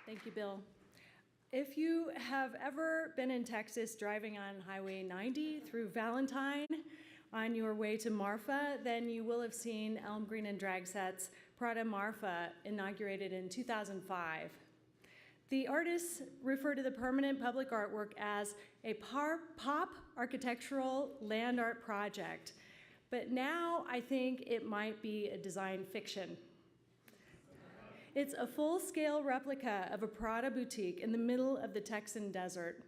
Thank you, Bill. If you have ever been in Texas driving on Highway 90 through Valentine on your way to Marfa, then you will have seen Elmgreen Dragset's Prada Marfa inaugurated in 2005. The artists refer to the permanent public artwork as a pop architectural land art project, but now I think it might be a design fiction. It's a full-scale replica of a Prada boutique in the middle of the Texan desert.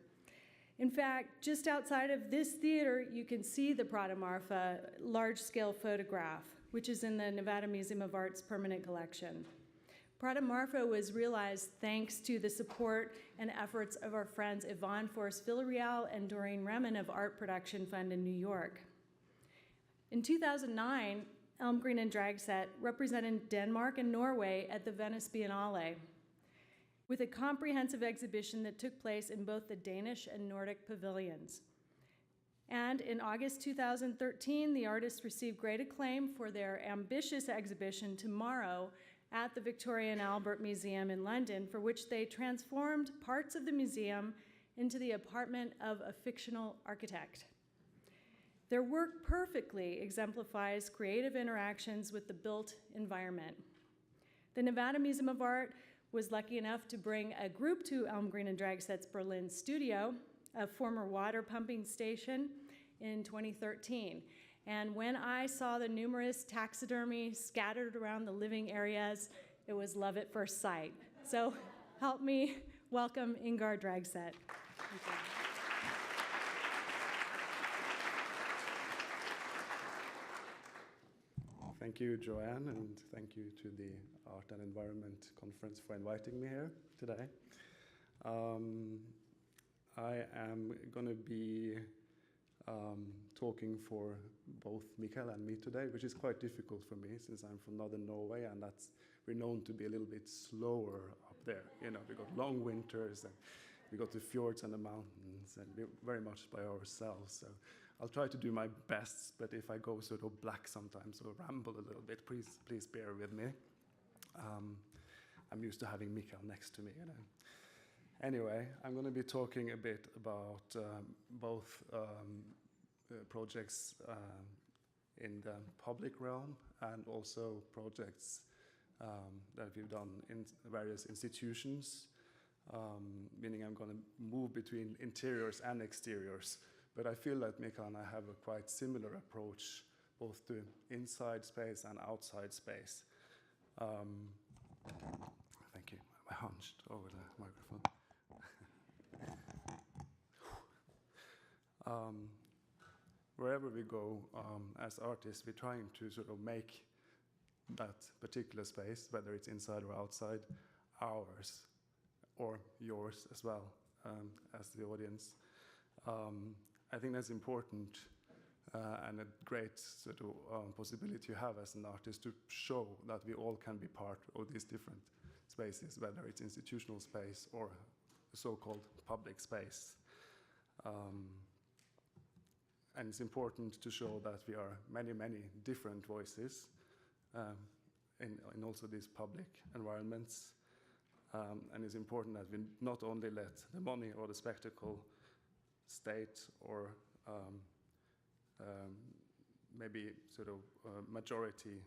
In fact, just outside of this theater, you can see the Prada Marfa large-scale photograph, which is in the Nevada Museum of Art's permanent collection. Prada Marfa was realized thanks to the support and efforts of our friends Yvonne Forrest-Villarreal and Doreen Remen of Art Production Fund in New York. In 2009, Elmgreen Dragset represented Denmark and Norway at the Venice Biennale, with a comprehensive exhibition that took place in both the Danish and Nordic pavilions. And in August 2013, the artists received great acclaim for their ambitious exhibition Tomorrow at the Victoria and Albert Museum in London, for which they transformed parts of the museum into the apartment of a fictional architect. Their work perfectly exemplifies creative interactions with the built environment. The Nevada Museum of Art was lucky enough to bring a group to Elmgreen Dragset's Berlin studio, a former water pumping station, in 2013. And when I saw the numerous taxidermy scattered around the living areas, it was love at first sight. So help me welcome Ingar Dragset. Thank you. Thank you, Joanne, and thank you to the Art and Environment Conference for inviting me here today. I am going to be talking for both Mikael and me today, which is quite difficult for me since I'm from northern Norway, and we're known to be a little bit slower up there. You know, we got long winters, and we got the fjords and the mountains, and we're very much by ourselves. So I'll try to do my best, but if I go sort of black sometimes or ramble a little bit, please bear with me. I'm used to having Mikael next to me, you know. Anyway, I'm going to be talking a bit about both projects in the public realm and also projects that we've done in various institutions, meaning I'm going to move between interiors and exteriors. But I feel that Mikael and I have a quite similar approach, both to inside space and outside space. Thank you. I hunched over the microphone. Wherever we go as artists, we're trying to sort of make that particular space, whether it's inside or outside, ours or yours as well, as the audience. I think that's important and a great sort of possibility you have as an artist to show that we all can be part of these different spaces, whether it's institutional space or so-called public space. And it's important to show that we are many, many different voices in also these public environments. And it's important that we not only let the money or the spectacle state or maybe sort of majority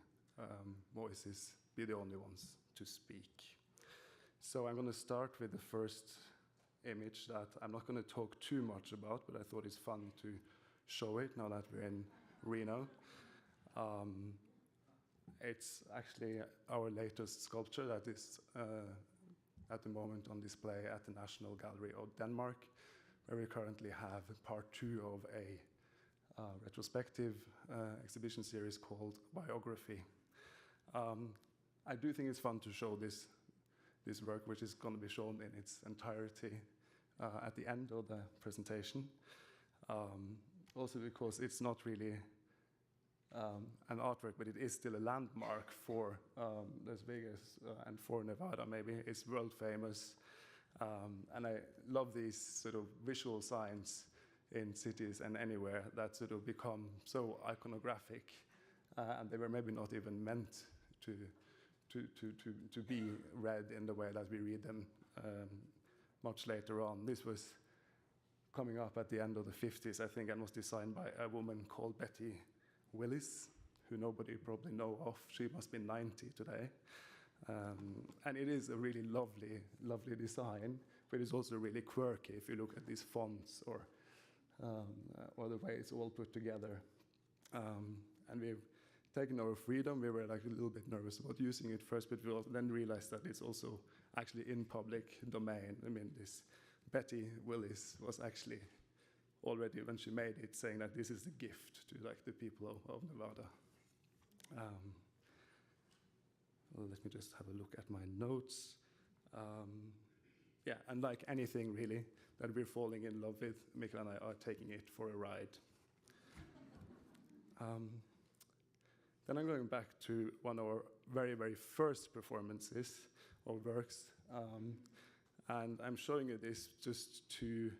voices be the only ones to speak. So I'm going to start with the first image that I'm not going to talk too much about, but I thought it's fun to show it now that we're in Reno. It's actually our latest sculpture that is at the moment on display at the National Gallery of Denmark, where we currently have part 2 of a retrospective exhibition series called Biography. I do think it's fun to show this work, which is going to be shown in its entirety at the end of the presentation. Also because it's not really an artwork, but it is still a landmark for Las Vegas and for Nevada, maybe. It's world famous. And I love these sort of visual signs in cities and anywhere that sort of become so iconographic, and they were maybe not even meant to be read in the way that we read them much later on. This was coming up at the end of the 50s, I think, and was designed by a woman called Betty Willis, who nobody probably know of. She must be 90 today. And it is a really lovely, lovely design, but it's also really quirky if you look at these fonts or the way it's all put together. And we've taken our freedom. We were like a little bit nervous about using it first, but we then realized that it's also actually in public domain. I mean, this Betty Willis was actually already, when she made it, saying that this is a gift to like the people of Nevada. Well, let me just have a look at my notes. Yeah, and like anything really that we're falling in love with, Mikkel and I are taking it for a ride. Then I'm going back to one of our very, very first performances of works. And I'm showing you this just to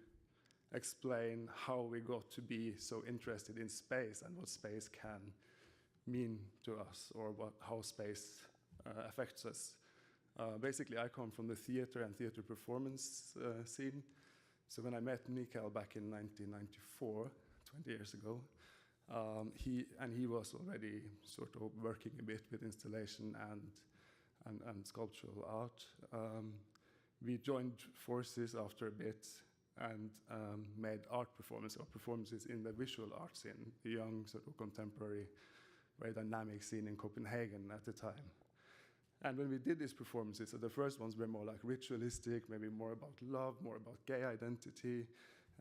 explain how we got to be so interested in space and what space can mean to us, or how space affects us. Basically, I come from the theater and theater performance scene. So when I met Mikkel back in 1994, 20 years ago, he was already sort of working a bit with installation and sculptural art. We joined forces after a bit and made art performances in the visual art scene, the young sort of contemporary, very dynamic scene in Copenhagen at the time. And when we did these performances, so the first ones were more like ritualistic, maybe more about love, more about gay identity,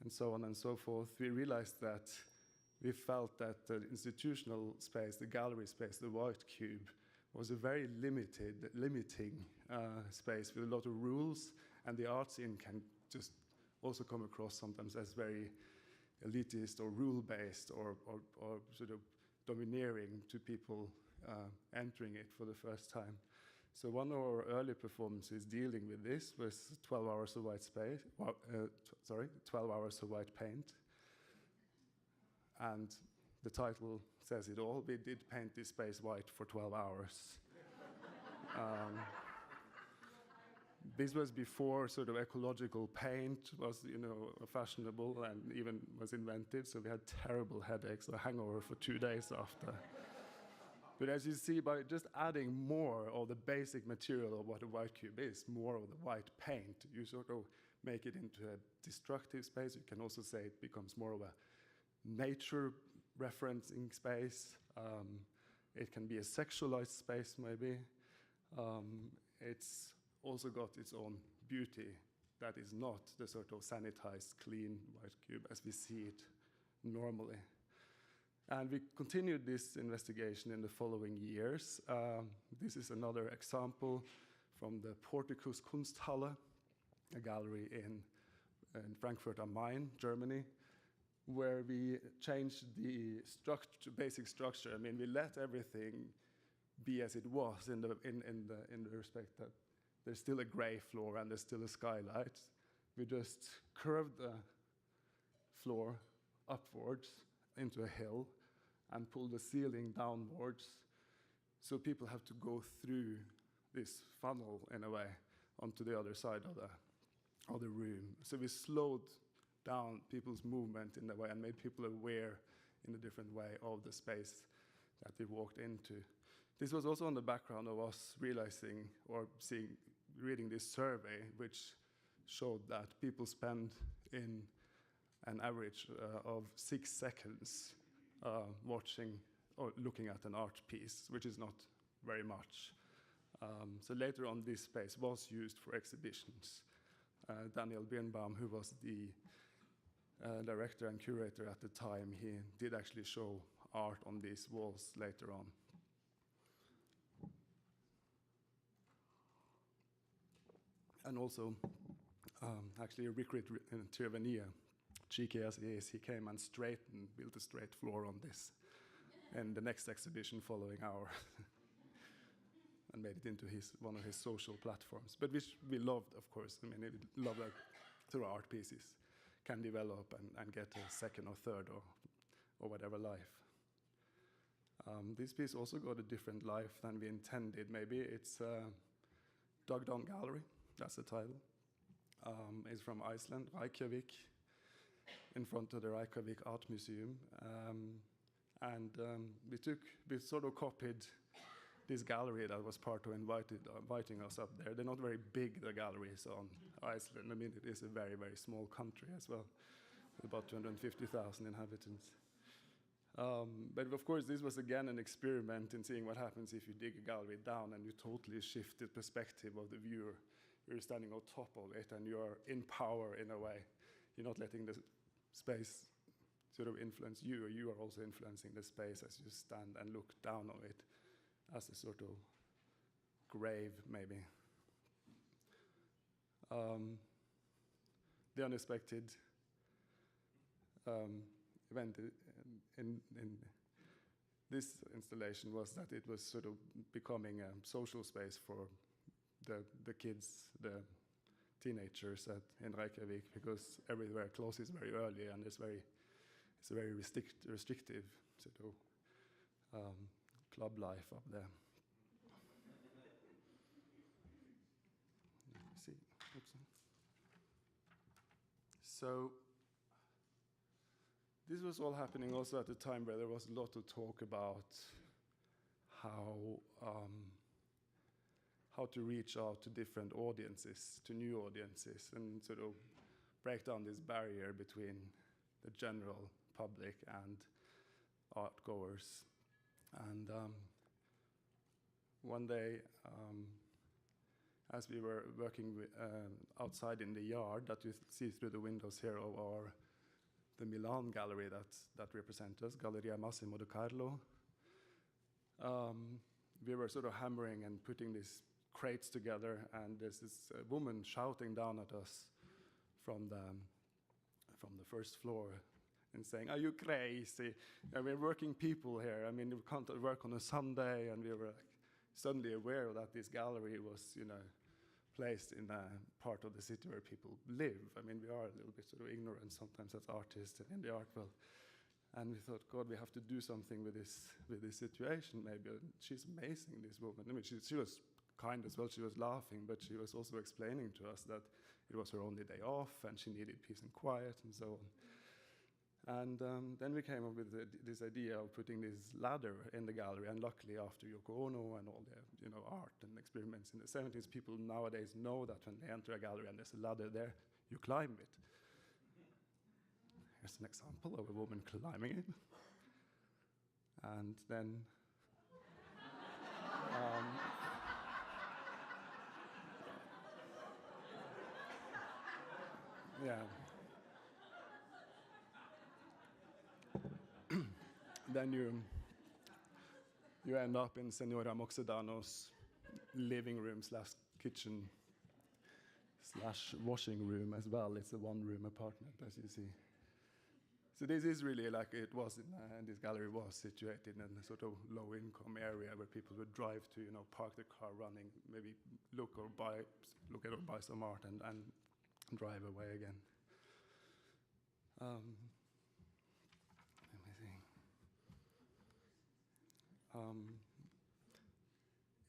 and so on and so forth. We realized that we felt that the institutional space, the gallery space, the white cube, was a very limiting space with a lot of rules, and the art scene can just also come across sometimes as very elitist or rule-based or sort of domineering to people entering it for the first time. So one of our early performances dealing with this was 12 hours of white space, 12 hours of white paint. And the title says it all. We did paint this space white for 12 hours. This was before sort of ecological paint was, fashionable and even was invented. So we had terrible headaches, a hangover for 2 days after. But as you see, by just adding more of the basic material of what a white cube is, more of the white paint, you sort of make it into a destructive space. You can also say it becomes more of a nature referencing space. It can be a sexualized space, maybe. It's also got its own beauty that is not the sort of sanitized, clean white cube as we see it normally. And we continued this investigation in the following years. This is another example from the Porticus Kunsthalle, a gallery in Frankfurt am Main, Germany, where we changed the basic structure. I mean, we let everything be as it was in the respect that there's still a gray floor and there's still a skylight. We just curved the floor upwards into a hill and pulled the ceiling downwards, so people have to go through this funnel in a way onto the other side of the room. So we slowed down people's movement in a way and made people aware in a different way of the space that they walked into. This was also on the background of us realizing or reading this survey, which showed that people spend in an average of 6 seconds watching or looking at an art piece, which is not very much. So later on, this space was used for exhibitions. Daniel Birnbaum, who was the director and curator at the time, he did actually show art on these walls later on. And also, actually, Rikrit Tirvenia, cheeky as he is, he came and built a straight floor on this in the next exhibition following our and made it into one of his social platforms. But which we loved, of course. I mean, we love that through art pieces can develop and get a second or third or whatever life. This piece also got a different life than we intended. Maybe it's Dug Down Gallery, that's the title. is from Iceland, Reykjavik, in front of the Reykjavik Art Museum. We sort of copied this gallery that was part of inviting us up there. They're not very big, the galleries on Iceland. I mean, it is a very, very small country as well, with about 250,000 inhabitants. But of course, this was again an experiment in seeing what happens if you dig a gallery down and you totally shift the perspective of the viewer. You're standing on top of it and you're in power in a way. You're not letting the space sort of influence you, or you are also influencing the space as you stand and look down on it as a sort of grave, maybe. The unexpected event in this installation was that it was sort of becoming a social space for the kids, the teenagers in Reykjavik, because everywhere closes very early and it's a very restrictive sort of club life up there. Let me see. Oops. So this was all happening also at a time where there was a lot of talk about how to reach out to different audiences, to new audiences, and sort of break down this barrier between the general public and art goers. And one day, as we were working outside in the yard that you see through the windows here of the Milan gallery that represents us, Galleria Massimo de Carlo, we were sort of hammering and putting these crates together, and there's this woman shouting down at us from the first floor and saying, "Are you crazy? We're working people here. I mean, we can't work on a Sunday." And we were suddenly aware that this gallery was, placed in a part of the city where people live. I mean, we are a little bit sort of ignorant sometimes as artists and in the art world. And we thought, God, we have to do something with this situation, maybe. And she's amazing, this woman. I mean, she was kind as well. She was laughing, but she was also explaining to us that it was her only day off and she needed peace and quiet and so on. And then we came up with this idea of putting this ladder in the gallery. And luckily, after Yoko Ono and all the art and experiments in the 70s, people nowadays know that when they enter a gallery and there's a ladder there, you climb it. Here's an example of a woman climbing it. And then yeah. Then you end up in Senora Moxedano's living room / kitchen / washing room as well. It's a one-room apartment, as you see. So this is really like it was this gallery was situated in a sort of low-income area where people would drive to, park the car running, maybe look at or buy some art and drive away again. Let me see.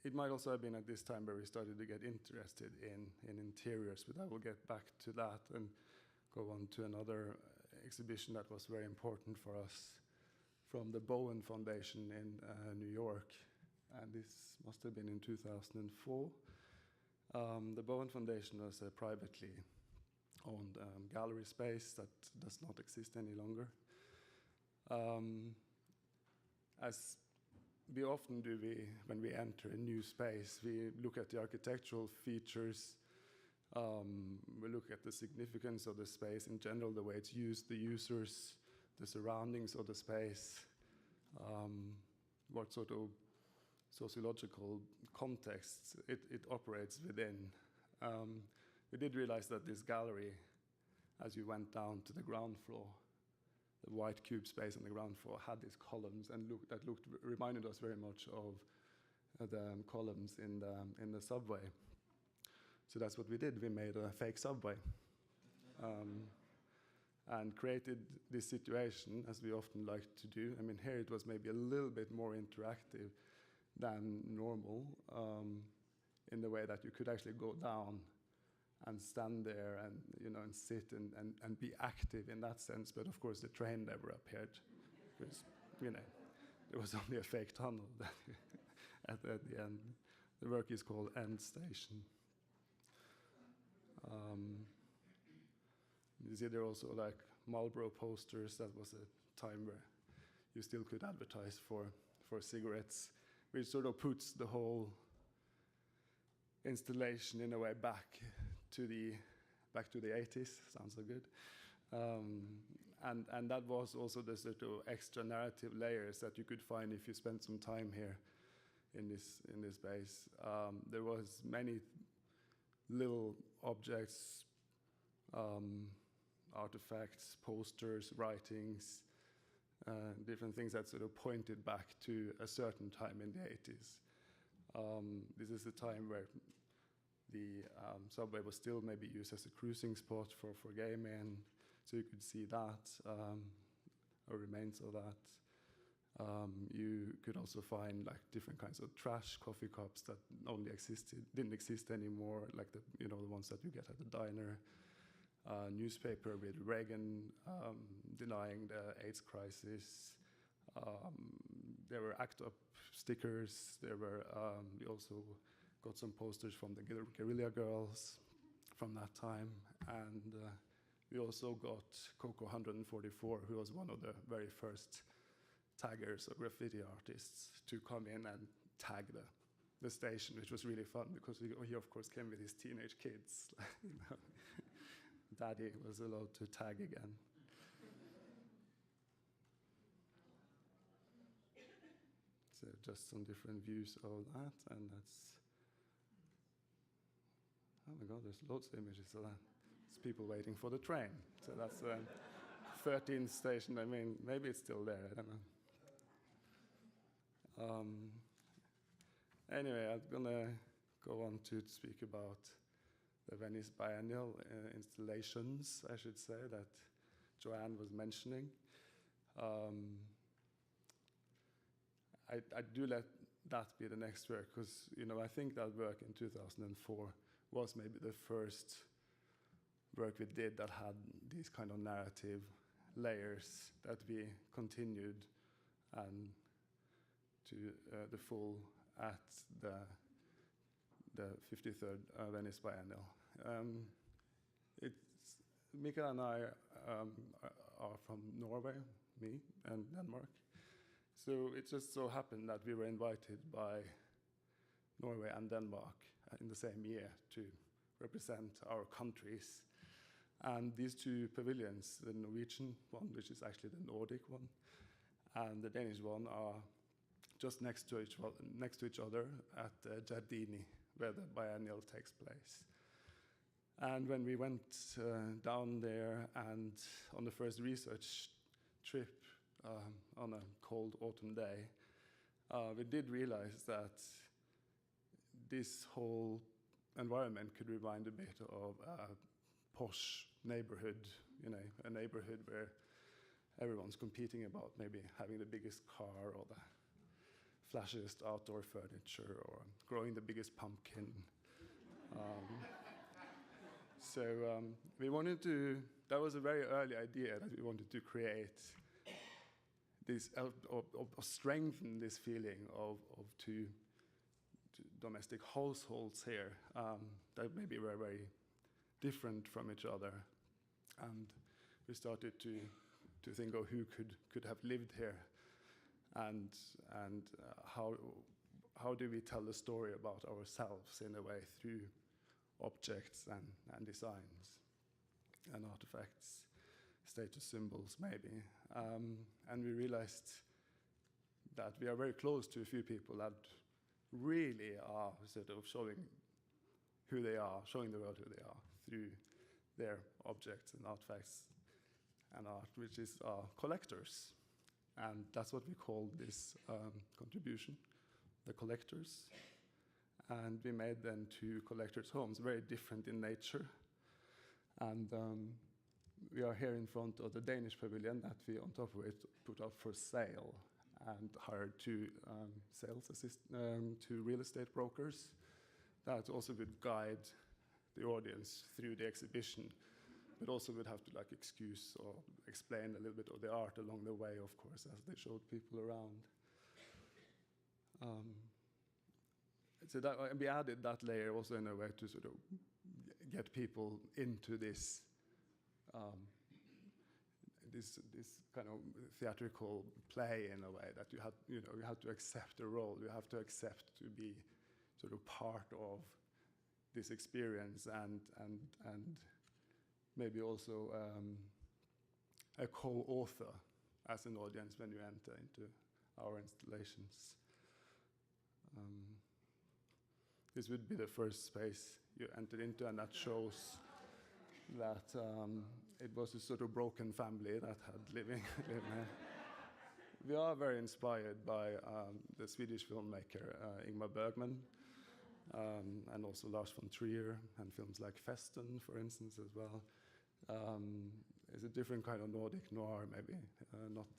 It might also have been at this time where we started to get interested in interiors, but I will get back to that and go on to another exhibition that was very important for us from the Bowen Foundation in New York, and this must have been in 2004. The Bowen Foundation was a privately owned gallery space that does not exist any longer. As we often do, when we enter a new space, we look at the architectural features, we look at the significance of the space in general, the way it's used, the users, the surroundings of the space, what sort of sociological contexts it operates within. We did realize that this gallery, as you went down to the ground floor, the white cube space on the ground floor had these columns and reminded us very much of the columns in the subway. So that's what we did. We made a fake subway and created this situation, as we often like to do. I mean, here it was maybe a little bit more interactive than normal in the way that you could actually go down and stand there and and sit and be active in that sense. But of course the train never appeared because there was only a fake tunnel at the end. The work is called End Station. You see there are also like Marlboro posters. That was a time where you still could advertise for cigarettes, which sort of puts the whole installation in a way back to the 80s. Sounds so good. And that was also the sort of extra narrative layers that you could find if you spent some time here in this base. There was many little objects, artifacts, posters, writings, different things that sort of pointed back to a certain time in the 80s. This is the time where the subway was still maybe used as a cruising spot for gay men, so you could see that, or remains of that. You could also find like different kinds of trash coffee cups that didn't exist anymore, like the ones that you get at the diner. Newspaper with Reagan denying the AIDS crisis. There were ACT UP stickers. We also got some posters from the Guerrilla Girls from that time, and we also got Coco 144, who was one of the very first taggers or graffiti artists to come in and tag the station, which was really fun because he of course came with his teenage kids. Daddy was allowed to tag again. So just some different views of that, and that's, oh my God, there's loads of images of that. It's people waiting for the train. So that's the 13th station. I mean, maybe it's still there, I don't know. Anyway, I'm gonna go on to speak about the Venice Biennial installations, I should say, that Joanne was mentioning. I do let that be the next work because I think that work in 2004 was maybe the first work we did that had these kind of narrative layers that we continued and to the full at the 53rd Venice Biennial. Mikael and I are from Norway, me and Denmark. So it just so happened that we were invited by Norway and Denmark in the same year to represent our countries. And these two pavilions, the Norwegian one, which is actually the Nordic one, and the Danish one are just next to each other at Giardini, where the biennial takes place. And when we went down there and on the first research trip on a cold autumn day, we did realize that this whole environment could remind a bit of a posh neighborhood, a neighborhood where everyone's competing about maybe having the biggest car or the flashiest outdoor furniture or growing the biggest pumpkin. So we wanted to, that was a very early idea that we wanted to create this, or strengthen this feeling of two domestic households here that maybe were very different from each other. And we started to think of who could have lived here, and how do we tell the story about ourselves in a way through objects and designs and artifacts, status symbols maybe. And we realized that we are very close to a few people that really are sort of showing who they are, showing the world who they are through their objects and artifacts and art, which is collectors. And that's what we call this contribution, the collectors. And we made them two collectors' homes, very different in nature. And we are here in front of the Danish pavilion that we, on top of it, put up for sale and hired two two real estate brokers that also would guide the audience through the exhibition, but also would have to like excuse or explain a little bit of the art along the way, of course, as they showed people around. So that we added that layer also in a way to sort of get people into this this kind of theatrical play in a way that you have to accept a role, you have to accept to be sort of part of this experience and maybe also a co-author as an audience when you enter into our installations. This would be the first space you entered into, and that shows that it was a sort of broken family that had living there. We are very inspired by the Swedish filmmaker Ingmar Bergman, and also Lars von Trier, and films like Festen, for instance, as well. It's a different kind of Nordic noir, maybe, not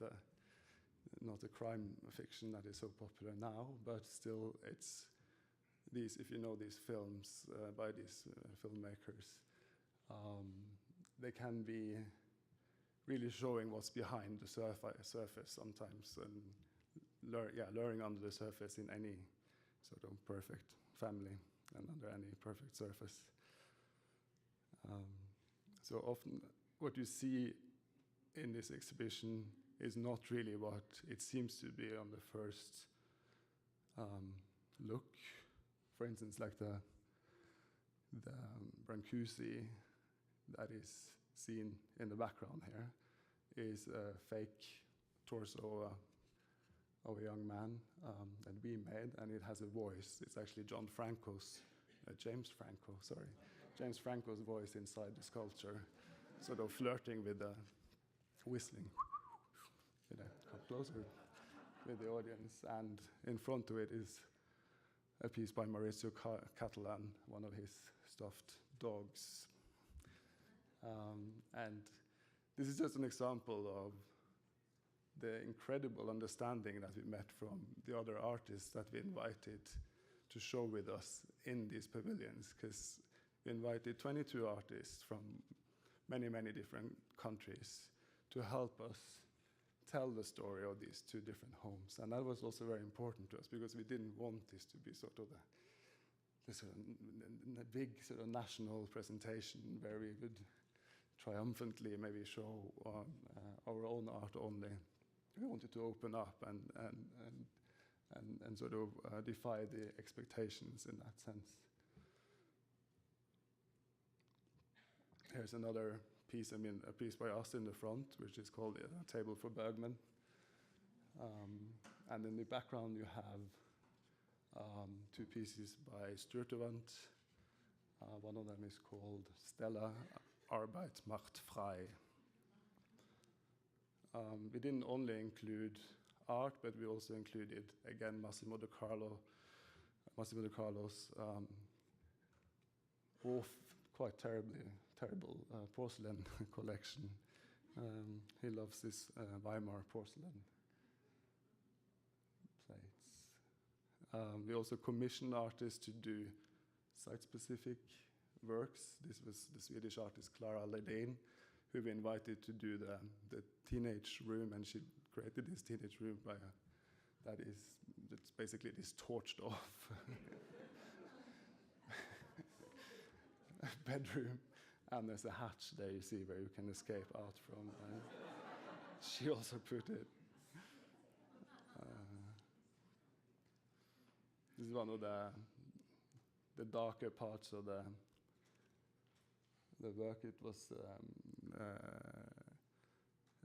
the crime fiction that is so popular now, but still, it's these. If you know these films by these filmmakers, they can be really showing what's behind the surface sometimes, and luring under the surface in any sort of perfect family and under any perfect surface. So often what you see in this exhibition is not really what it seems to be on the first look. For instance, like the Brancusi that is seen in the background here is a fake torso of a young man that we made, and it has a voice. It's actually James Franco's voice inside the sculpture, sort of flirting with the whistling, come closer with the audience. And in front of it is a piece by Maurizio Catalan, one of his stuffed dogs. And this is just an example of the incredible understanding that we met from the other artists that we invited to show with us in these pavilions, because we invited 22 artists from many, many different countries to help us tell the story of these two different homes. And that was also very important to us, because we didn't want this to be sort of the big sort of national presentation where we would triumphantly maybe show our own art only. We wanted to open up and sort of defy the expectations in that sense. Here's another piece, a piece by us in the front, which is called A Table for Bergman. And in the background you have two pieces by Sturtevant. One of them is called Stella, Arbeit macht frei. We didn't only include art, but we also included, again, Massimo De Carlo's quite terrible porcelain collection. He loves this Weimar porcelain plates. We also commissioned artists to do site-specific works. This was the Swedish artist Clara Ledin, who we invited to do the teenage room, and she created this teenage room that's basically this torched off bedroom, and there's a hatch there you see where you can escape out from. She also put it. This is one of the darker parts of the work. It was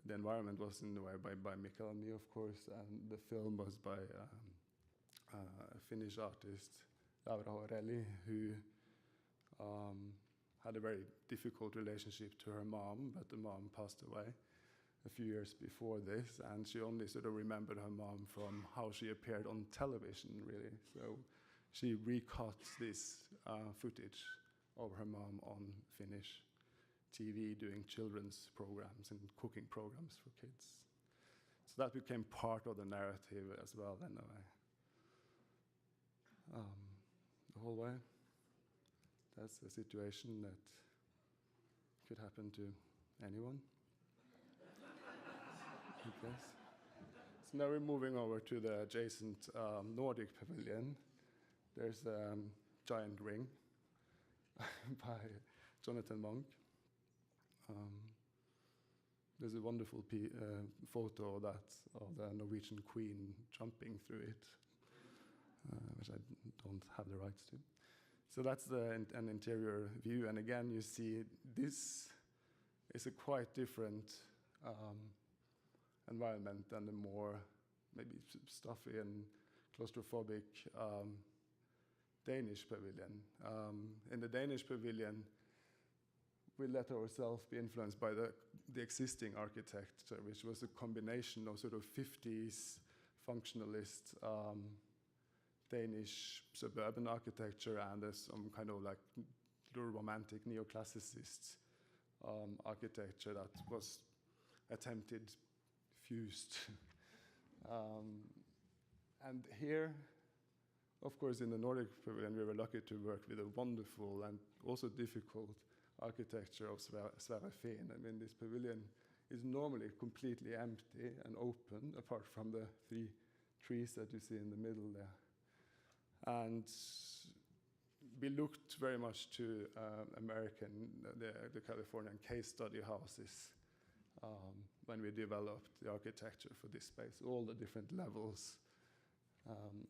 the environment was in the way by Mikael and me, of course, and the film was by a Finnish artist, Laura Horelli, who had a very difficult relationship to her mom, but the mom passed away a few years before this, and she only sort of remembered her mom from how she appeared on television, really. So she recut this footage of her mom on Finnish TV doing children's programs and cooking programs for kids. So that became part of the narrative as well in a way. The whole way. that's a situation that could happen to anyone, I guess. So now we're moving over to the adjacent Nordic pavilion. There's a giant ring by Jonathan Monk. There's a wonderful photo of the Norwegian Queen jumping through it, which I don't have the rights to. So that's an interior view, and again you see this is a quite different environment than the more maybe stuffy and claustrophobic Danish pavilion. In the Danish pavilion, we let ourselves be influenced by the existing architecture, which was a combination of sort of 50s functionalist Danish suburban architecture and some kind of like romantic neoclassicist architecture that was attempted, fused. And here, of course, in the Nordic pavilion, we were lucky to work with a wonderful and also difficult architecture of Sverre Fehn. I mean, this pavilion is normally completely empty and open, apart from the 3 trees that you see in the middle there. And we looked very much to the Californian case study houses when we developed the architecture for this space. All the different levels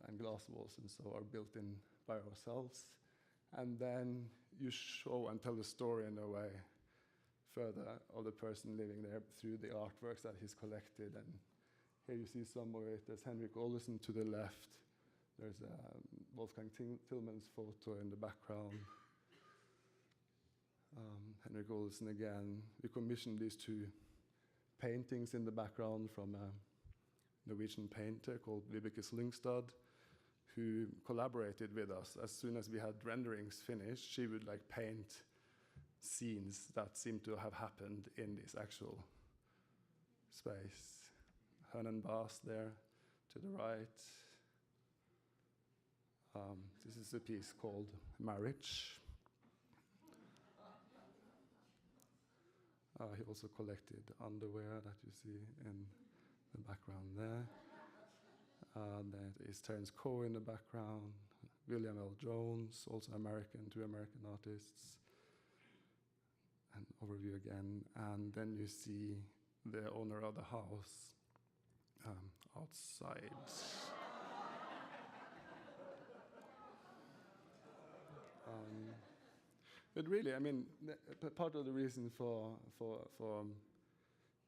and glass walls and so are built in by ourselves. And then you show and tell the story in a way further of the person living there through the artworks that he's collected. And here you see some of it. There's Henrik Olesen to the left. There's Wolfgang Tillman's photo in the background. Henrik Olesen again. We commissioned these 2 paintings in the background from a Norwegian painter called Vibeke Slyngstad, who collaborated with us. As soon as we had renderings finished, she would like paint scenes that seemed to have happened in this actual space. Hønenbas there to the right. This is a piece called Marriage. He also collected underwear that you see in the background there. There is Terence Coe in the background, William L. Jones, also American, 2 American artists. And overview again. And then you see the owner of the house outside. But really, I mean, part of the reason for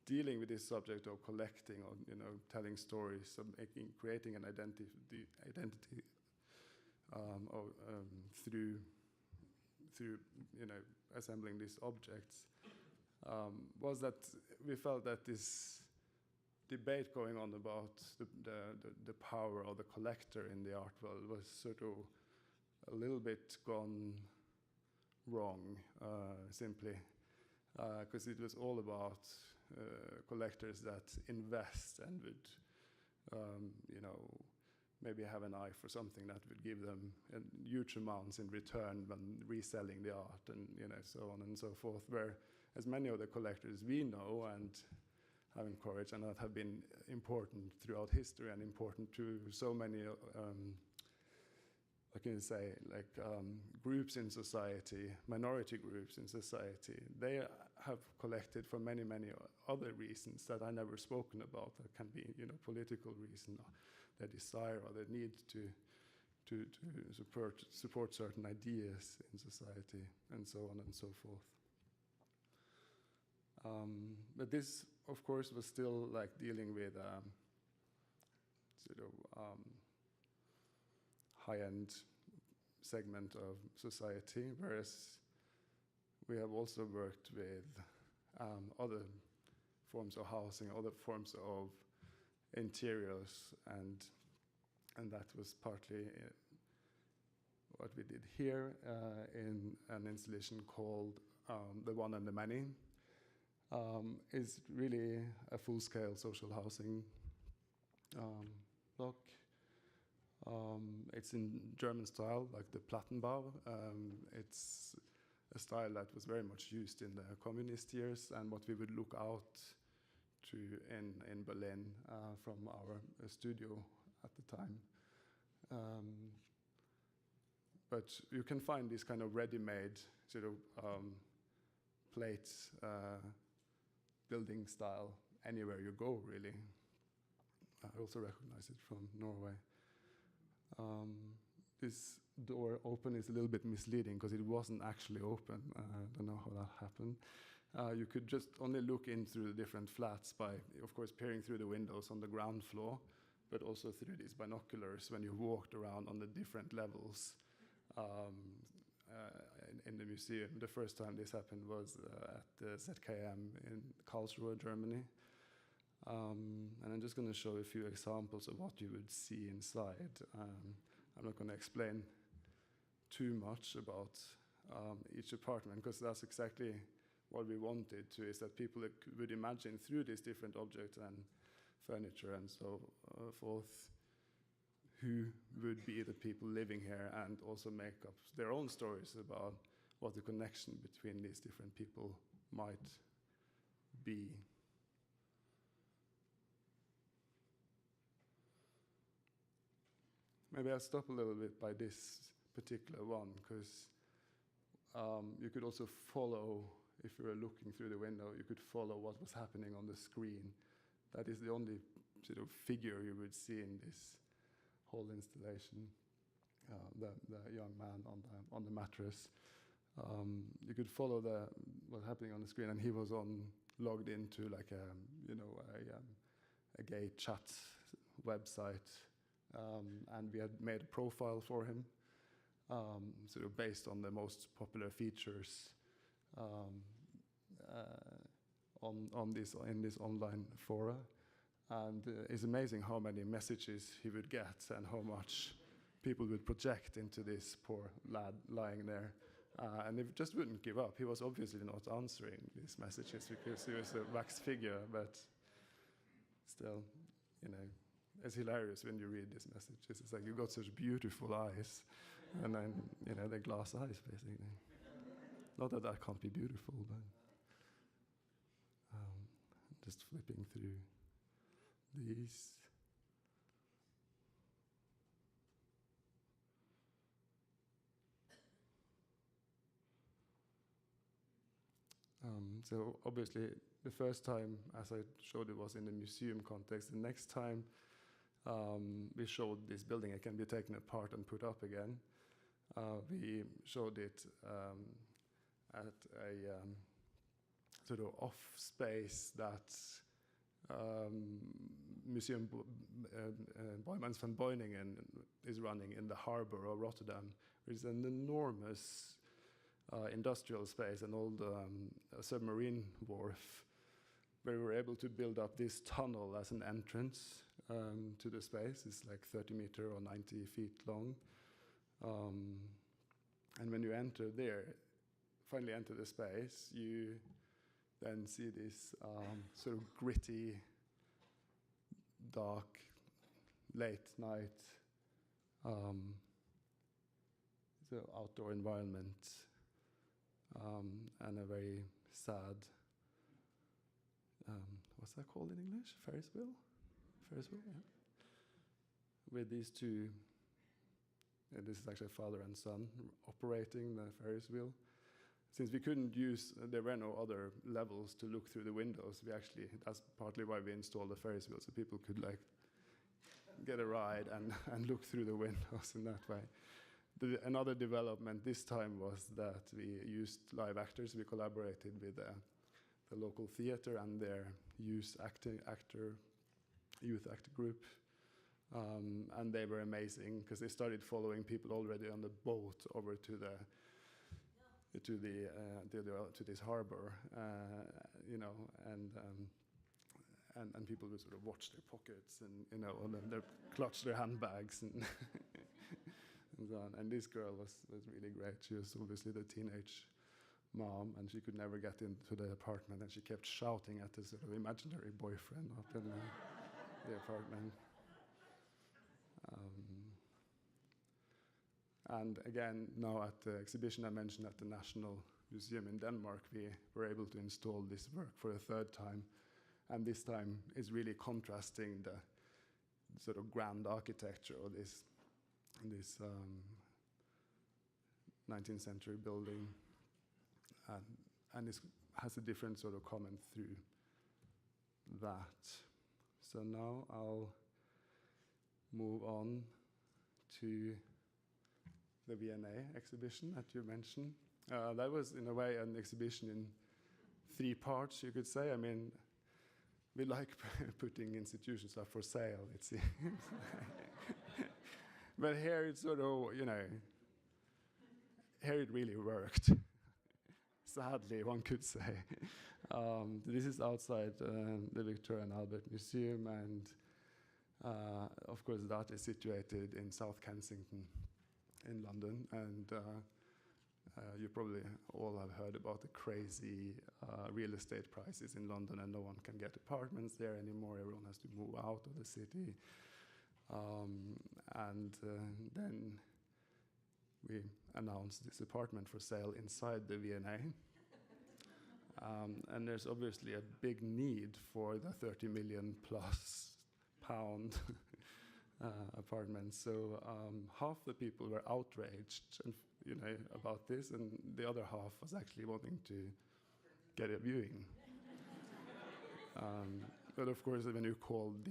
dealing with this subject of collecting or telling stories, of creating an identity through assembling these objects was that we felt that this debate going on about the power of the collector in the art world was sort of a little bit gone wrong, simply, because it was all about collectors that invest and would, maybe have an eye for something that would give them huge amounts in return when reselling the art, and so on and so forth. Where as many of the collectors we know and have encouraged and that have been important throughout history and important to so many groups in society, minority groups in society, they have collected for many, many other reasons that I never spoken about. That can be, political reason, or their desire, or their need to support certain ideas in society, and so on and so forth. But this, of course, was still like dealing with high-end segment of society, whereas we have also worked with other forms of housing, other forms of interiors, and that was partly what we did here in an installation called The One and the Many. Is really a full-scale social housing block. It's in German style, like the Plattenbau. It's a style that was very much used in the communist years, and what we would look out to in Berlin from our studio at the time. But you can find this kind of ready-made sort of plates, building style anywhere you go, really. I also recognize it from Norway. This door open is a little bit misleading because it wasn't actually open. I don't know how that happened. You could just only look in through the different flats by, of course, peering through the windows on the ground floor, but also through these binoculars when you walked around on the different levels in the museum. The first time this happened was at the ZKM in Karlsruhe, Germany. And I'm just going to show a few examples of what you would see inside. I'm not going to explain too much about each apartment, because that's exactly what we wanted to, is that people would imagine through these different objects and furniture and so forth who would be the people living here, and also make up their own stories about what the connection between these different people might be. Maybe I'll stop a little bit by this particular one, because you could also follow, if you were looking through the window, you could follow what was happening on the screen. That is the only sort of figure you would see in this whole installation, the young man on the mattress. You could follow what's happening on the screen, and he was logged into like a gay chat website. And we had made a profile for him, sort of based on the most popular features in this online fora. And it's amazing how many messages he would get and how much people would project into this poor lad lying there. And he just wouldn't give up. He was obviously not answering these messages because he was a wax figure, but still, it's hilarious when you read these messages. It's like, you got such beautiful eyes, and then, they're glass eyes, basically. Not that that can't be beautiful, but just flipping through these. So obviously, the first time, as I showed, it was in the museum context. The next time we showed this building, it can be taken apart and put up again. We showed it at a sort of off space that Museum Boijmans van Beuningen is running in the harbor of Rotterdam. It's an enormous industrial space, an old submarine wharf, where we were able to build up this tunnel as an entrance to the space. It's like 30 meters or 90 feet long. And when you enter there, finally enter the space, you then see this sort of gritty, dark, late night outdoor environment, and a very sad, what's that called in English? Ferris wheel? Ferris wheel, yeah. With these two, this is actually father and son operating the Ferris wheel. Since we couldn't there were no other levels to look through the windows, that's partly why we installed the Ferris wheel, so people could get a ride and look through the windows in that way. Another development this time was that we used live actors. We collaborated with the local theater and their youth actor group, and they were amazing because they started following people already on the boat over to this harbor, and people would sort of watch their pockets and they clutch their handbags and. And so on. And this girl was really great. She was obviously the teenage mom, and she could never get into the apartment, and she kept shouting at this sort of imaginary boyfriend up in the apartment. And again, now at the exhibition I mentioned at the National Museum in Denmark, we were able to install this work for a third time. And this time is really contrasting the sort of grand architecture of this 19th century building. And it has a different sort of comment through that. So now I'll move on to the V&A exhibition that you mentioned. That was, in a way, an exhibition in 3 parts, you could say. I mean, we like putting institutions up for sale, it seems. But here it's sort of, here it really worked. Sadly, one could say. This is outside the Victoria and Albert Museum, and of course that is situated in South Kensington in London, and you probably all have heard about the crazy real estate prices in London, and no one can get apartments there anymore. Everyone has to move out of the city. And then we announced this apartment for sale inside the V&A. And there's obviously a big need for the 30 million plus pound apartment. So half the people were outraged and, about this, and the other half was actually wanting to get a viewing. But of course, when you called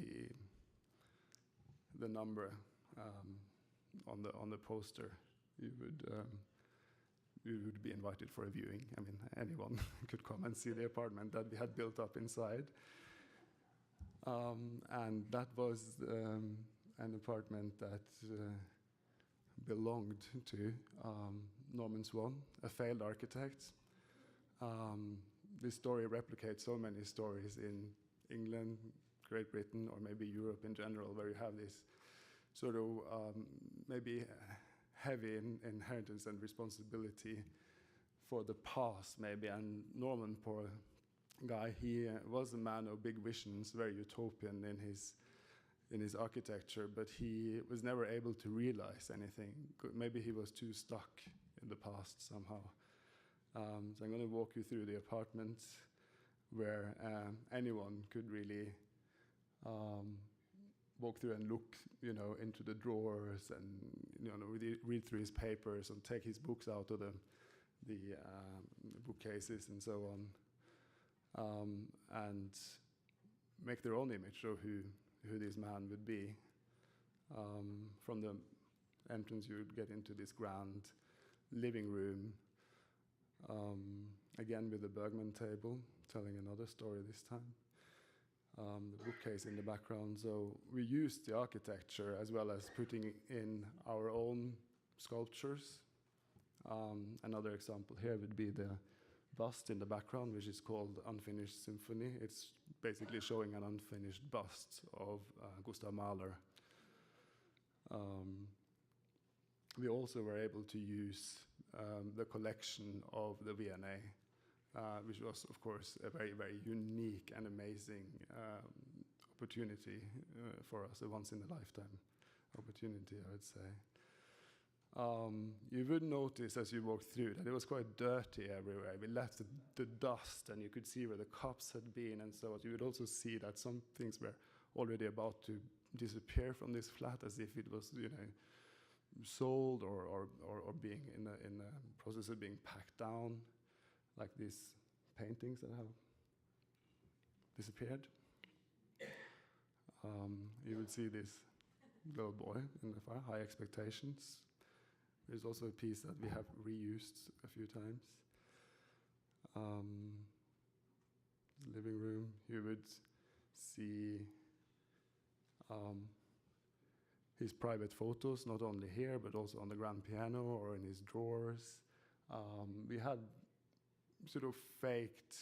the number on the poster, you would be invited for a viewing. I mean, anyone could come and see the apartment that we had built up inside. And that was an apartment that belonged to Norman Swan, a failed architect. This story replicates so many stories in England, Great Britain, or maybe Europe in general, where you have this sort of maybe heavy inheritance and responsibility for the past, maybe. And Norman, poor guy, he was a man of big visions, very utopian in his architecture, but he was never able to realize anything. Maybe he was too stuck in the past somehow. So I'm going to walk you through the apartment where anyone could really walk through and look, into the drawers and, read through his papers and take his books out of the bookcases and so on, and make their own image of who this man would be. From the entrance, you would get into this grand living room, again with the Bergman table, telling another story this time. The bookcase in the background. So we used the architecture as well as putting in our own sculptures. Another example here would be the bust in the background, which is called Unfinished Symphony. It's basically showing an unfinished bust of Gustav Mahler. We also were able to use the collection of the V&A, which was, of course, a very, very unique and amazing opportunity for us, a once-in-a-lifetime opportunity, I would say. You would notice as you walked through that it was quite dirty everywhere. We left the dust, and you could see where the cups had been and so on. You would also see that some things were already about to disappear from this flat, as if it was, sold or being in a process of being packed down, like these paintings that have disappeared. You would see this little boy in the fire, High Expectations. There's also a piece that we have reused a few times. Living room, you would see his private photos, not only here, but also on the grand piano or in his drawers. We had sort of faked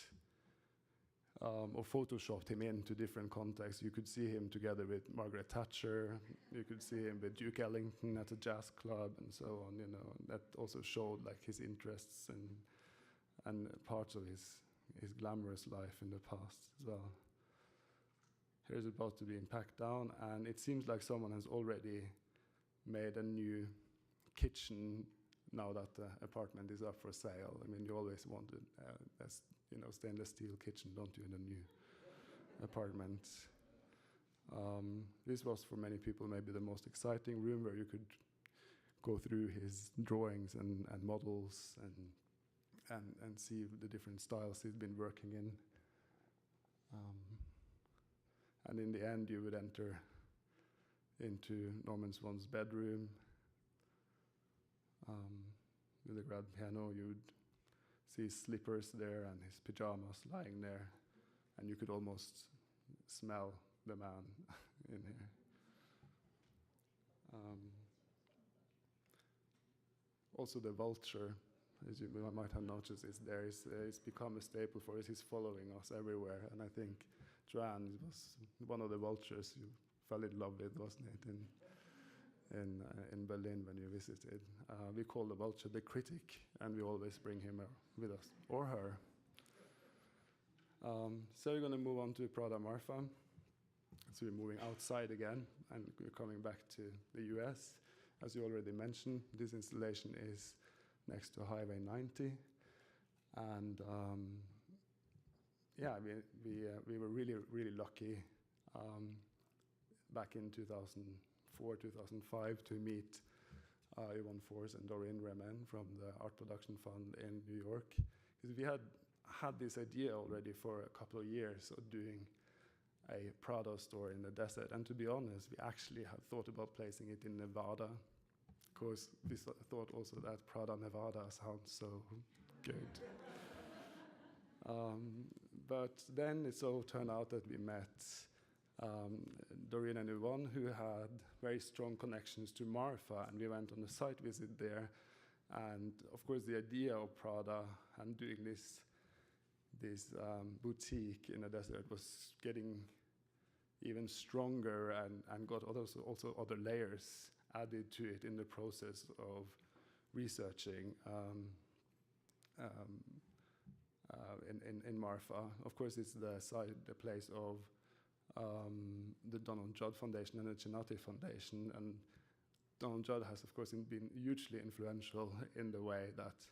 or photoshopped him into different contexts. You could see him together with Margaret Thatcher. You could see him with Duke Ellington at a jazz club and so on. That also showed like his interests and parts of his glamorous life in the past as well. Here's about to be packed down, and it seems like someone has already made a new kitchen now that the apartment is up for sale. I mean, you always wanted stainless steel kitchen, don't you, in a new apartment. This was for many people maybe the most exciting room where you could go through his drawings and models and see the different styles he's been working in. And in the end, you would enter into Norman Swan's bedroom. With a grand piano, you would see his slippers there and his pajamas lying there, and you could almost smell the man in here. Also, the vulture, as you might have noticed, is there. It's become a staple for us. He's following us everywhere, and I think Joanne was one of the vultures you fell in love with, wasn't it, in Berlin when you visited. We call the vulture the critic, and we always bring him with us, or her. So we're going to move on to Prada Marfa. So we're moving outside again, and we're coming back to the US. As you already mentioned, this installation is next to Highway 90, and we were really lucky back in 2004, 2005 to meet Yvonne Force and Doreen Remen from the Art Production Fund in New York, because we had this idea already for a couple of years of doing a Prada store in the desert. And to be honest, we actually had thought about placing it in Nevada, because we thought also that Prada Nevada sounds so good. But then it so turned out that we met Doreen and Yvonne, who had very strong connections to Marfa, and we went on a site visit there. And of course, the idea of Prada and doing this boutique in the desert was getting even stronger, and got also other layers added to it in the process of researching in Marfa. Of course, it's the place of the Donald Judd Foundation and the Chinati Foundation, and Donald Judd has, of course, been hugely influential in the way that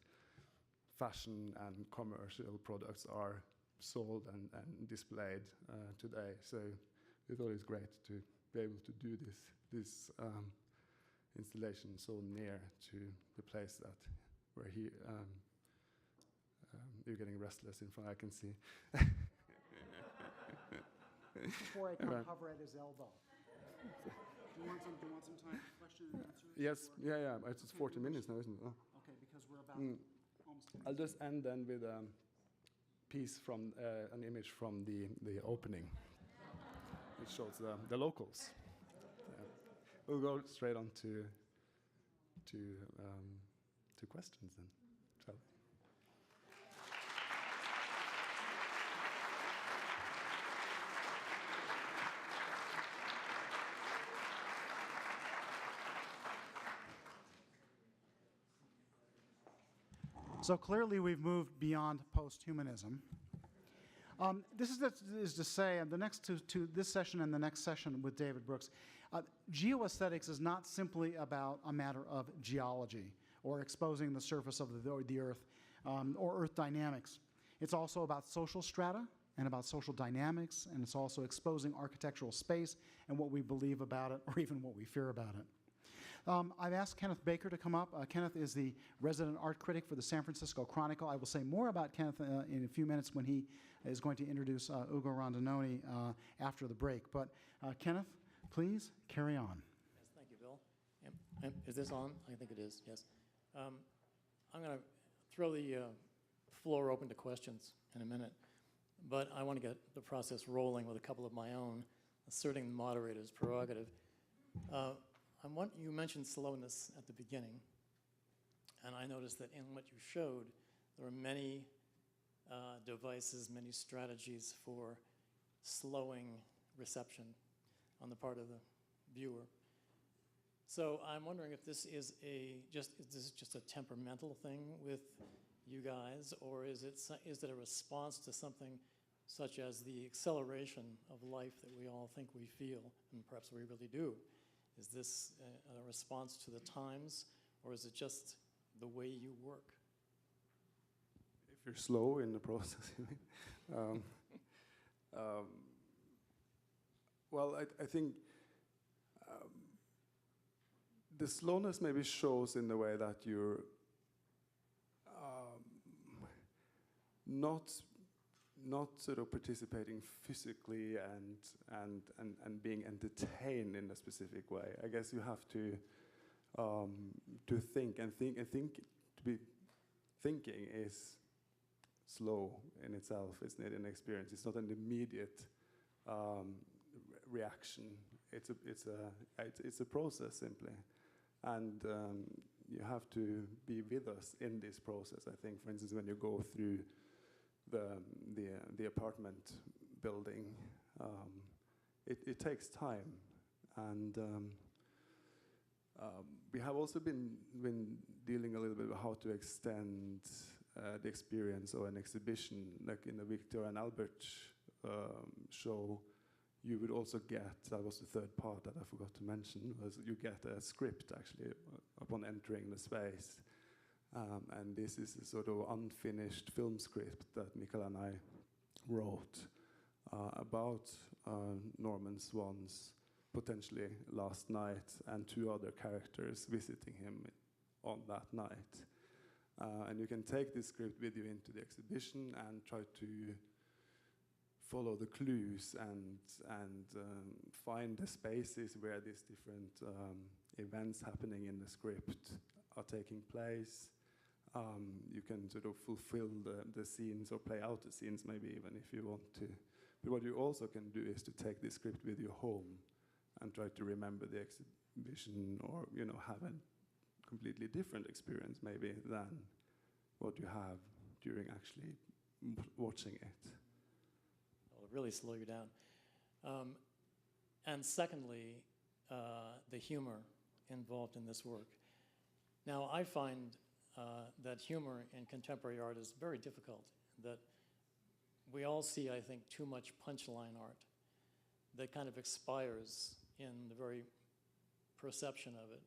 fashion and commercial products are sold and displayed today. So we thought it's great to be able to do this installation so near to the place where you're getting restless in front, I can see. Before I come hover at his elbow. Do you want some time for question and answer? Yes, yeah. It's 40 minutes now, isn't it? Oh. Okay, because we're about almost 10 minutes. I'll just end then with a piece from an image from the opening, which shows the locals. We'll go straight on to questions then. Shall we? So clearly we've moved beyond post-humanism. This is to say, the next to this session and the next session with David Brooks, geoaesthetics is not simply about a matter of geology or exposing the surface of the Earth or Earth dynamics. It's also about social strata and about social dynamics, and it's also exposing architectural space and what we believe about it, or even what we fear about it. I've asked Kenneth Baker to come up. Kenneth is the resident art critic for the San Francisco Chronicle. I will say more about Kenneth in a few minutes when he is going to introduce Ugo Rondinoni after the break. But Kenneth, please carry on. Yes, thank you, Bill. Is this on? I think it is, yes. I'm going to throw the floor open to questions in a minute, but I want to get the process rolling with a couple of my own, asserting the moderator's prerogative. You mentioned slowness at the beginning, and I noticed that in what you showed, there were many devices, many strategies for slowing reception on the part of the viewer. So I'm wondering if this is just a temperamental thing with you guys, or is it a response to something such as the acceleration of life that we all think we feel, and perhaps we really do? Is this a response to the times, or is it just the way you work? If you're slow in the process, you mean? Well, I think the slowness maybe shows in the way that you're not sort of participating physically and being entertained in a specific way. I guess you have to think and think. To be thinking is slow in itself. It's not an experience. It's not an immediate reaction. It's a process simply, and you have to be with us in this process. I think, for instance, when you go through the apartment building, it takes time, and we have also been dealing a little bit with how to extend the experience of an exhibition, like in the Victor and Albert show. You would also get, that was the third part that I forgot to mention, was you get a script actually upon entering the space. And this is a sort of unfinished film script that Mikael and I wrote about Norman Swan's potentially last night and two other characters visiting him on that night. And you can take this script with you into the exhibition and try to follow the clues and find the spaces where these different events happening in the script are taking place. You can sort of fulfill the scenes or play out the scenes maybe even if you want to. But what you also can do is to take this script with you home and try to remember the exhibition, or have a completely different experience maybe than what you have during actually watching it. It'll really slow you down. And secondly, the humor involved in this work. Now, I find that humor in contemporary art is very difficult, that we all see, I think, too much punchline art that kind of expires in the very perception of it.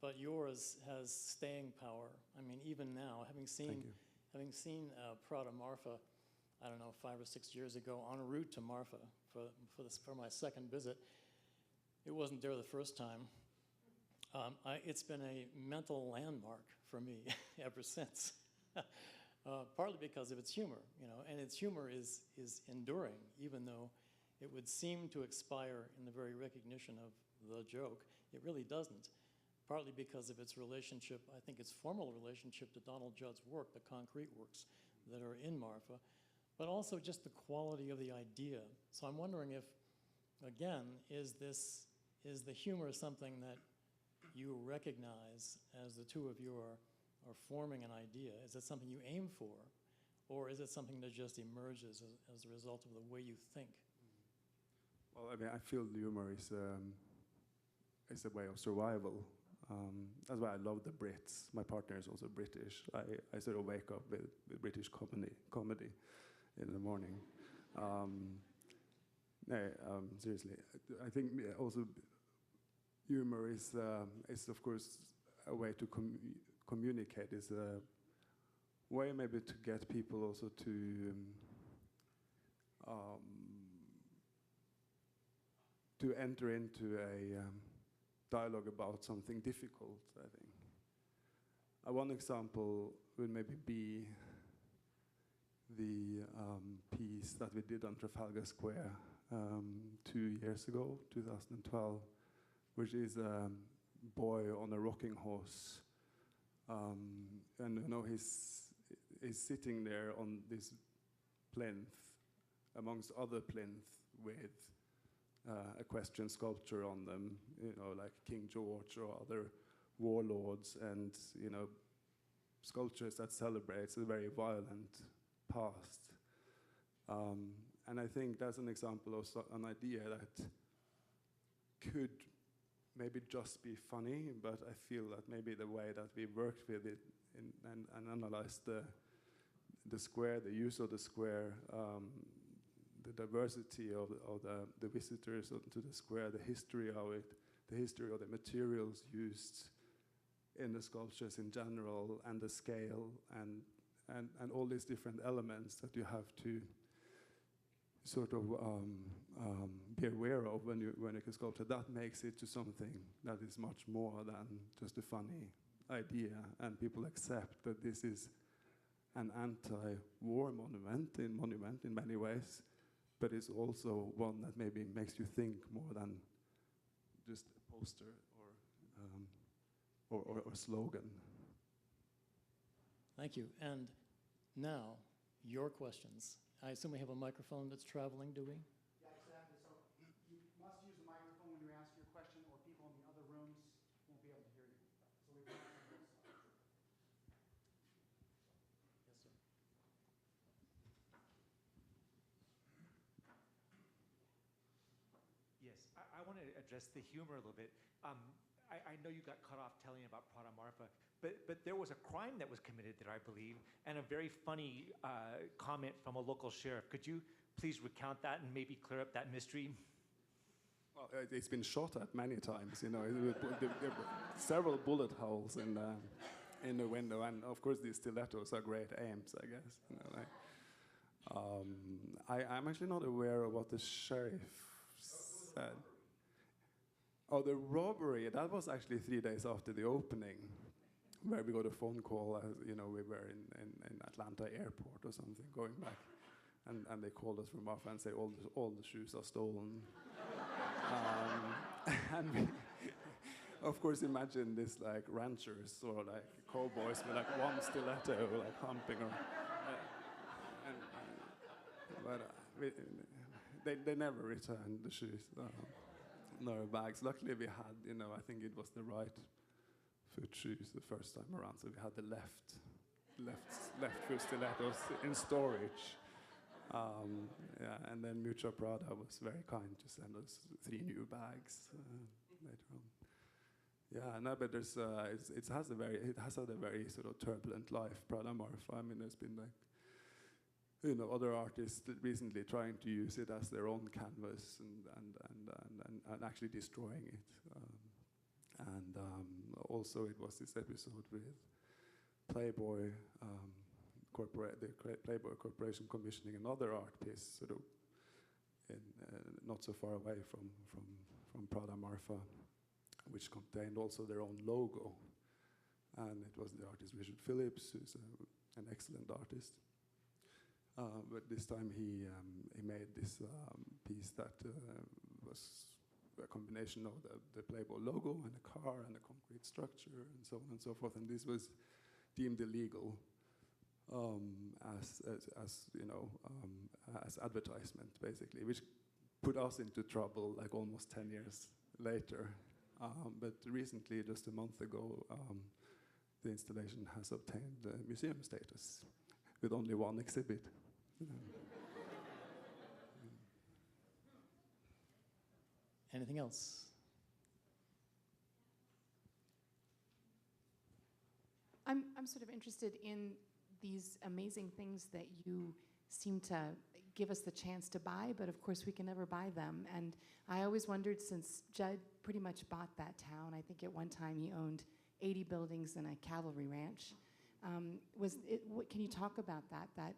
But yours has staying power. I mean, even now, having seen Prada Marfa, I don't know, 5 or 6 years ago, en route to Marfa for my second visit. It wasn't there the first time. It's been a mental landmark for me ever since. Partly because of its humor, and its humor is enduring, even though it would seem to expire in the very recognition of the joke. It really doesn't. Partly because of its relationship, I think its formal relationship to Donald Judd's work, the concrete works that are in Marfa, but also just the quality of the idea. So I'm wondering if, again, is the humor something that you recognize as the two of you are forming an idea? Is it something you aim for, or is it something that just emerges as a result of the way you think? Well, I mean, I feel humor is a way of survival. That's why I love the Brits. My partner is also British. I sort of wake up with British comedy in the morning. Seriously, I think also humor is of course a way to communicate. Is a way maybe to get people also to enter into a dialogue about something difficult, I think. One example would maybe be the piece that we did on Trafalgar Square 2 years ago, 2012, which is a boy on a rocking horse. And he's sitting there on this plinth, amongst other plinth, with equestrian sculpture on them, like King George or other warlords, and sculptures that celebrates a very violent past. And I think that's an example of an idea that could maybe just be funny, but I feel that maybe the way that we worked with it and analyzed the square, the use of the square, the diversity of the visitors to the square, the history of it, the history of the materials used in the sculptures in general, and the scale, and all these different elements that you have to sort of be aware of when you can sculpture. That makes it to something that is much more than just a funny idea, and people accept that this is an anti-war monument in many ways, but it's also one that maybe makes you think more than just a poster or slogan. Thank you. And now, your questions. I assume we have a microphone that's traveling, do we? Yeah, exactly. So you must use the microphone when you ask your question, or people in the other rooms won't be able to hear you. So we want on both sides. Yes, sir. Yes, I want to address the humor a little bit. I know you got cut off telling about Prada Marfa, but there was a crime that was committed there, I believe, and a very funny comment from a local sheriff. Could you please recount that and maybe clear up that mystery? Well, it's been shot at many times, you know. There were several bullet holes in the window, and of course these stilettos are great aims, I guess. You know, like, I'm actually not aware of what the sheriff said. Oh, the robbery, that was actually 3 days after the opening, where we got a phone call, you know, we were in Atlanta airport or something, going back, and they called us from Marfa and say all the shoes are stolen. And we, of course, imagine this like ranchers or like cowboys with like one stiletto, like humping, but they never returned the shoes. No bags. Luckily, we had, you know, I think it was the right foot shoes the first time around, so we had the left foot stilettos in storage. Yeah, and then Mucha Prada was very kind to send us 3 new bags later on. Yeah, no, but there's it has had a very sort of turbulent life, Prada Marfa. I mean, there's been like, you know, other artists recently trying to use it as their own canvas and actually destroying it. Also, it was this episode with Playboy. The Playboy Corporation commissioning another art piece, sort of not so far away from Prada Marfa, which contained also their own logo, and it was the artist Richard Phillips, who's an excellent artist. But this time he made this piece that was a combination of the Playboy logo and a car and a concrete structure and so on and so forth, and this was deemed illegal. As you know, as advertisement, basically, which put us into trouble like almost 10 years later. But recently, just a month ago, the installation has obtained museum status with only 1 exhibit. Anything else? I'm sort of interested in these amazing things that you seem to give us the chance to buy, but of course we can never buy them. And I always wondered, since Judd pretty much bought that town, I think at one time he owned 80 buildings and a cavalry ranch. Can you talk about that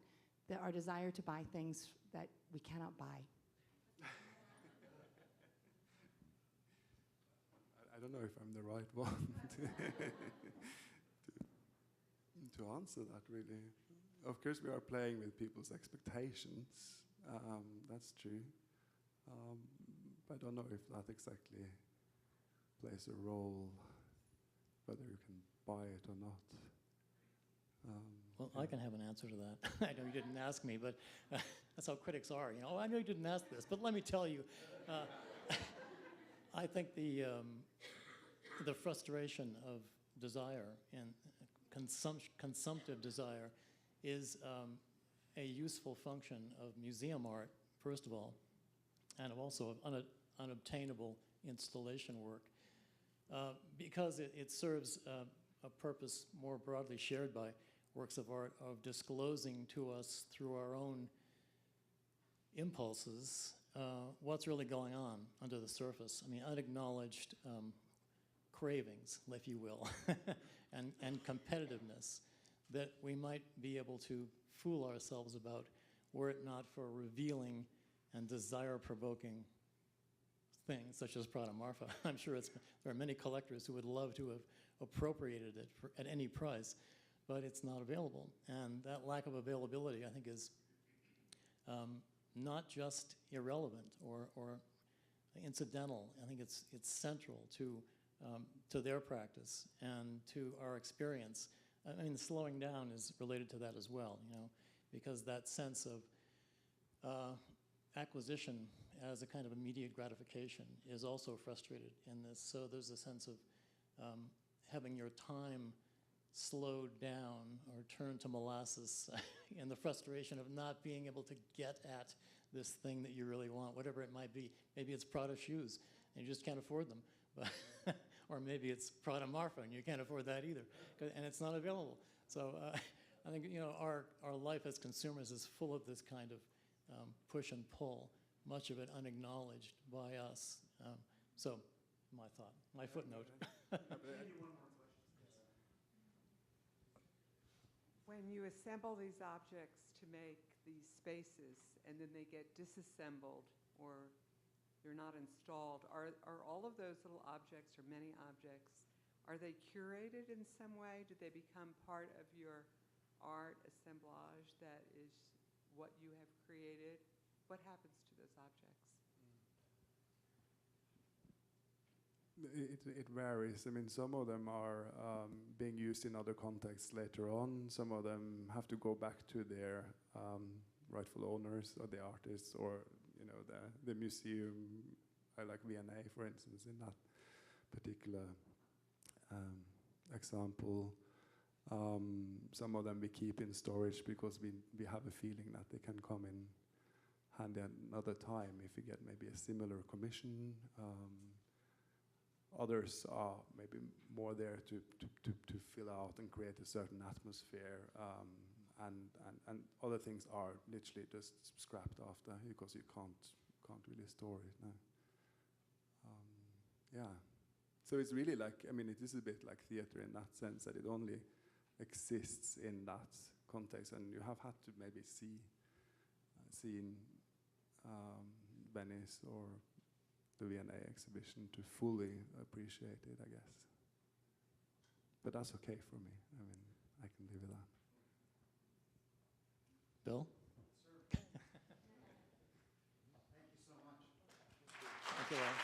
our desire to buy things that we cannot buy? I don't know if I'm the right one to answer that, really. Of course, we are playing with people's expectations. That's true. I don't know if that exactly plays a role, whether you can buy it or not. Well, I can have an answer to that. I know you didn't ask me, but that's how critics are. You know, I know you didn't ask this, but let me tell you. I think the frustration of desire and consumptive desire is a useful function of museum art, first of all, and also of unobtainable installation work, because it serves a purpose more broadly shared by works of art of disclosing to us through our own impulses what's really going on under the surface. I mean, unacknowledged cravings, if you will, and competitiveness that we might be able to fool ourselves about were it not for revealing and desire-provoking things such as Prada Marfa. I'm sure there are many collectors who would love to have appropriated it at any price, but it's not available. And that lack of availability, I think, is not just irrelevant or incidental. I think it's central to their practice and to our experience. I mean, slowing down is related to that as well, you know, because that sense of acquisition as a kind of immediate gratification is also frustrated in this. So there's a sense of having your time slowed down or turned to molasses in the frustration of not being able to get at this thing that you really want, whatever it might be. Maybe it's Prada shoes and you just can't afford them. But or maybe it's Prada Marfa and you can't afford that either, and it's not available. So I think, you know, our life as consumers is full of this kind of push and pull, much of it unacknowledged by us. So my thought, my footnote. When you assemble these objects to make these spaces and then they get disassembled or they're not installed, are all of those little objects or many objects, are they curated in some way? Do they become part of your art assemblage that is what you have created? What happens to those objects? It varies. I mean, some of them are being used in other contexts later on. Some of them have to go back to their rightful owners or the artists or, you know, the museum. I like V&A, for instance, in that particular example. Some of them we keep in storage because we have a feeling that they can come in handy another time if we get maybe a similar commission. Others are maybe more there to fill out and create a certain atmosphere, and other things are literally just scrapped after because you can't really store it now. Yeah, so it's really like, I mean, it is a bit like theater in that sense that it only exists in that context, and you have had to maybe seen Venice or the V&A exhibition to fully appreciate it, I guess. But that's okay for me. I mean, I can live with that. Bill? Sir. Thank you so much. Thank you all.